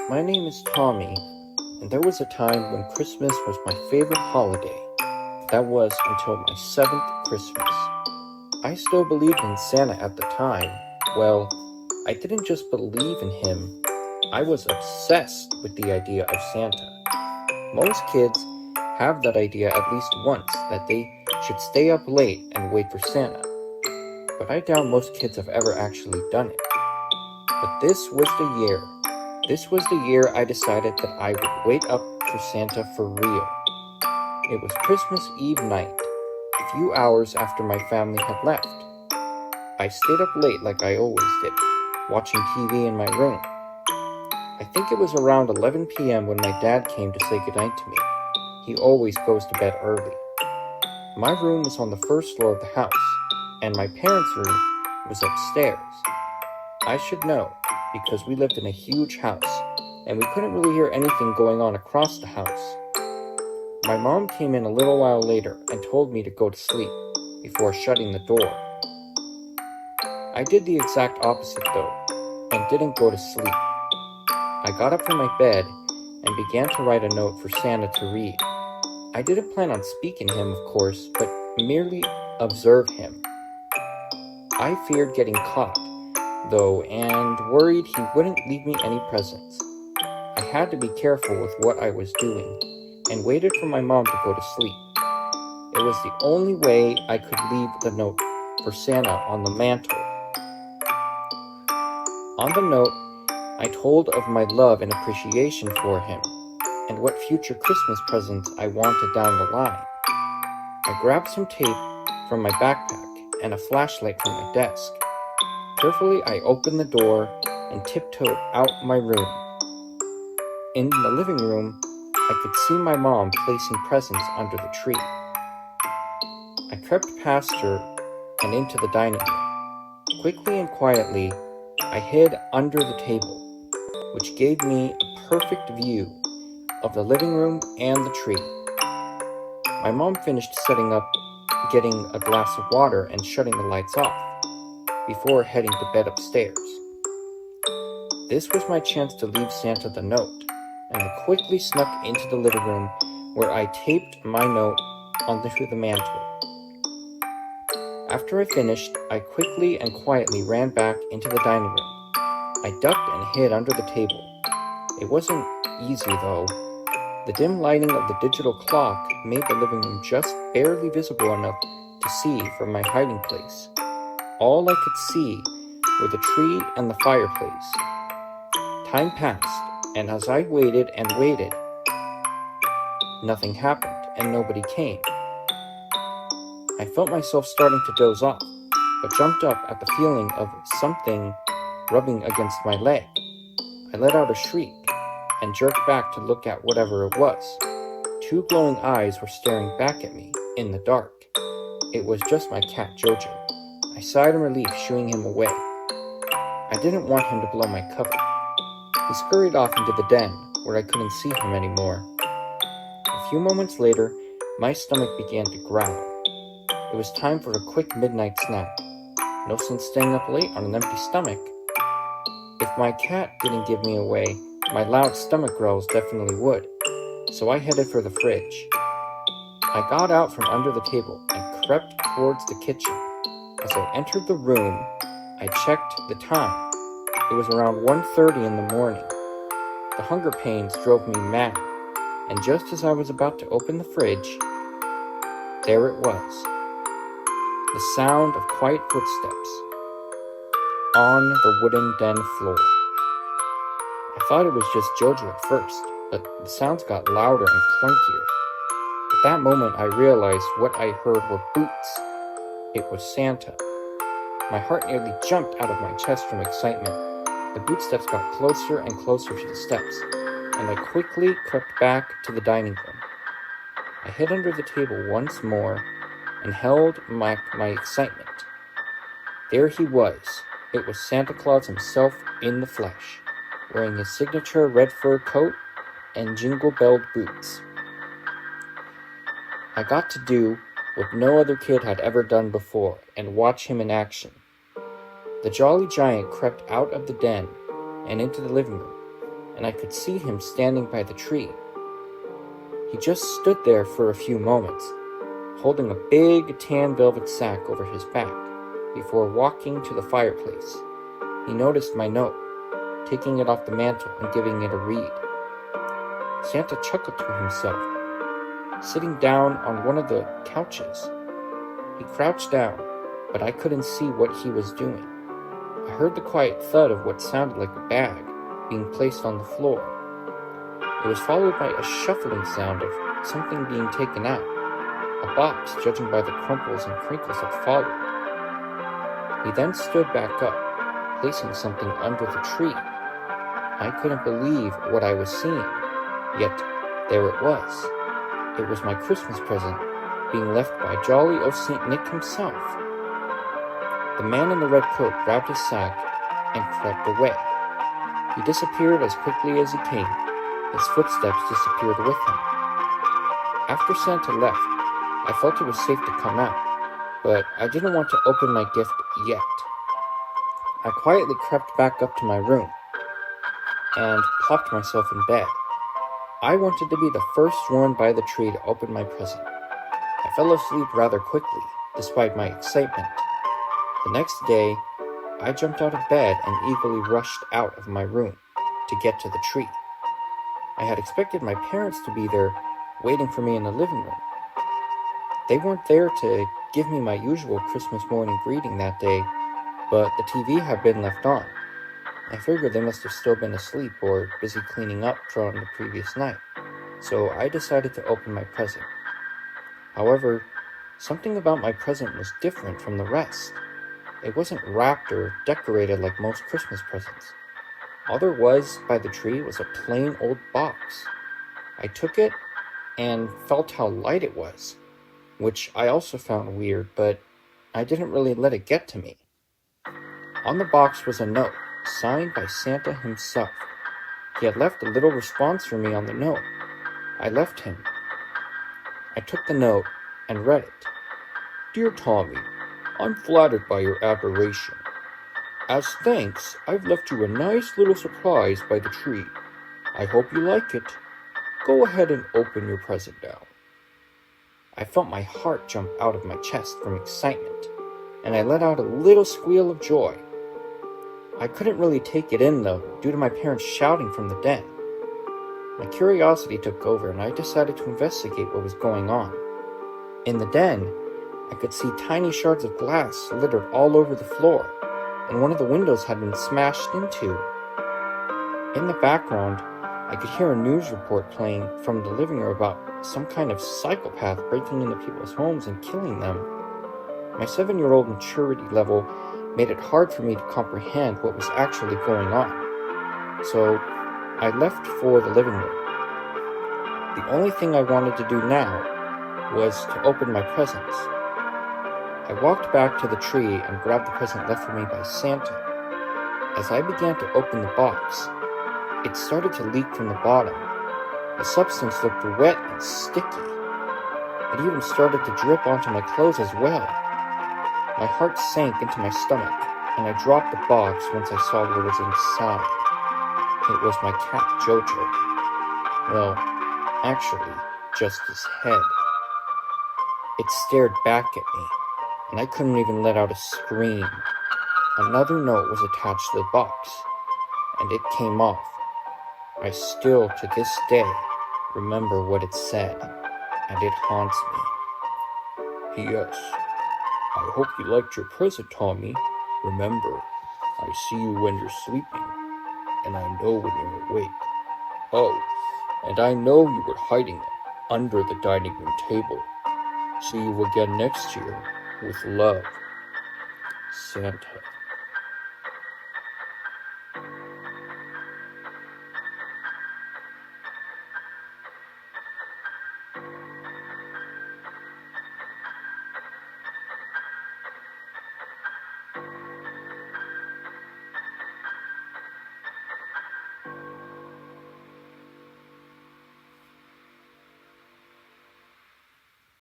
My name is Tommy, and there was a time when Christmas was my favorite holiday. That was until my 7th Christmas. I still believed in Santa at the time. Well, I didn't just believe in him, I was obsessed with the idea of Santa. Most kids have that idea at least once, that they should stay up late and wait for Santa. But I doubt most kids have ever actually done it. But this was the year. This was the year I decided that I would wait up for Santa for real. It was Christmas Eve night, a few hours after my family had left. I stayed up late like I always did, watching TV in my room. I think it was around 11 p.m. when my dad came to say goodnight to me. He always goes to bed early. My room was on the first floor of the house, and my parents' room was upstairs. I should know, because we lived in a huge house, and we couldn't really hear anything going on across the house. My mom came in a little while later and told me to go to sleep before shutting the door. I did the exact opposite though, and didn't go to sleep. I got up from my bed and began to write a note for Santa to read. I didn't plan on speaking to him, of course, but merely observe him. I feared getting caught, though, and worried he wouldn't leave me any presents. I had to be careful with what I was doing, and waited for my mom to go to sleep. It was the only way I could leave the note for Santa on the mantle. On the note, I told of my love and appreciation for him, and what future Christmas presents I wanted down the line. I grabbed some tape from my backpack and a flashlight from my desk. Carefully, I opened the door and tiptoed out my room. In the living room, I could see my mom placing presents under the tree. I crept past her and into the dining room. Quickly and quietly, I hid under the table, which gave me a perfect view of the living room and the tree. My mom finished setting up, getting a glass of water and shutting the lights off before heading to bed upstairs. This was my chance to leave Santa the note, and I quickly snuck into the living room where I taped my note onto the mantle. After I finished, I quickly and quietly ran back into the dining room. I ducked and hid under the table. It wasn't easy though. The dim lighting of the digital clock made the living room just barely visible enough to see from my hiding place. All I could see were the tree and the fireplace. Time passed, and as I waited and waited, nothing happened and nobody came. I felt myself starting to doze off, but jumped up at the feeling of something rubbing against my leg. I let out a shriek and jerked back to look at whatever it was. Two glowing eyes were staring back at me in the dark. It was just my cat Jojo. I sighed in relief, shooing him away. I didn't want him to blow my cover. He scurried off into the den, where I couldn't see him anymore. A few moments later, my stomach began to growl. It was time for a quick midnight snack. No sense staying up late on an empty stomach. If my cat didn't give me away, my loud stomach growls definitely would, so I headed for the fridge. I got out from under the table and crept towards the kitchen. As I entered the room, I checked the time. It was around 1:30 in the morning. The hunger pains drove me mad, and just as I was about to open the fridge, there it was. The sound of quiet footsteps on the wooden den floor. I thought it was just Jojo at first, but the sounds got louder and clunkier. At that moment, I realized what I heard were boots. It was Santa. My heart nearly jumped out of my chest from excitement. The boot steps got closer and closer to the steps, and I quickly crept back to the dining room. I hid under the table once more and held my excitement. There he was. It was Santa Claus himself in the flesh, wearing his signature red fur coat and jingle-belled boots. I got to do what no other kid had ever done before and watch him in action. The jolly giant crept out of the den and into the living room. and I could see him standing by the tree. He just stood there for a few moments, holding a big tan velvet sack over his back, before walking to the fireplace. He noticed my note, taking it off the mantel and giving it a read. Santa chuckled to himself, sitting down on one of the couches. He crouched down, but I couldn't see what he was doing. I heard the quiet thud of what sounded like a bag being placed on the floor. It was followed by a shuffling sound of something being taken out, a box, judging by the crumples and crinkles that followed. He then stood back up, placing something under the tree. I couldn't believe what I was seeing, yet there it was. It was my Christmas present, being left by jolly old St. Nick himself. The man in the red coat grabbed his sack and crept away. He disappeared as quickly as he came. His footsteps disappeared with him. After Santa left, I felt it was safe to come out, but I didn't want to open my gift yet. I quietly crept back up to my room and plopped myself in bed. I wanted to be the first one by the tree to open my present. I fell asleep rather quickly, despite my excitement. The next day, I jumped out of bed and eagerly rushed out of my room to get to the tree. I had expected my parents to be there, waiting for me in the living room. They weren't there to give me my usual Christmas morning greeting that day, but the TV had been left on. I figured they must have still been asleep or busy cleaning up from the previous night, so I decided to open my present. However, something about my present was different from the rest. It wasn't wrapped or decorated like most Christmas presents. All there was by the tree was a plain old box. I took it and felt how light it was, which I also found weird, but I didn't really let it get to me. On the box was a note, signed by Santa himself. He had left a little response for me on the note. I left him. I took the note and read it. Dear Tommy, I'm flattered by your admiration. As thanks, I've left you a nice little surprise by the tree. I hope you like it. Go ahead and open your present now. I felt my heart jump out of my chest from excitement, and I let out a little squeal of joy. I couldn't really take it in, though, due to my parents shouting from the den. My curiosity took over, and I decided to investigate what was going on. In the den, I could see tiny shards of glass littered all over the floor, and one of the windows had been smashed into. In the background, I could hear a news report playing from the living room about some kind of psychopath breaking into people's homes and killing them. My 7-year-old maturity level made it hard for me to comprehend what was actually going on, so I left for the living room. The only thing I wanted to do now was to open my presents. I walked back to the tree and grabbed the present left for me by Santa. As I began to open the box, it started to leak from the bottom. The substance looked wet and sticky. It even started to drip onto my clothes as well. My heart sank into my stomach, and I dropped the box once I saw what was inside. It was my cat Jojo. Well, actually, just his head. It stared back at me, and I couldn't even let out a scream. Another note was attached to the box, and it came off. I still, to this day, remember what it said, and it haunts me. P.S. I hope you liked your present, Tommy. Remember, I see you when you're sleeping, and I know when you're awake. Oh, and I know you were hiding under the dining room table. See you again next year. With love, Santa.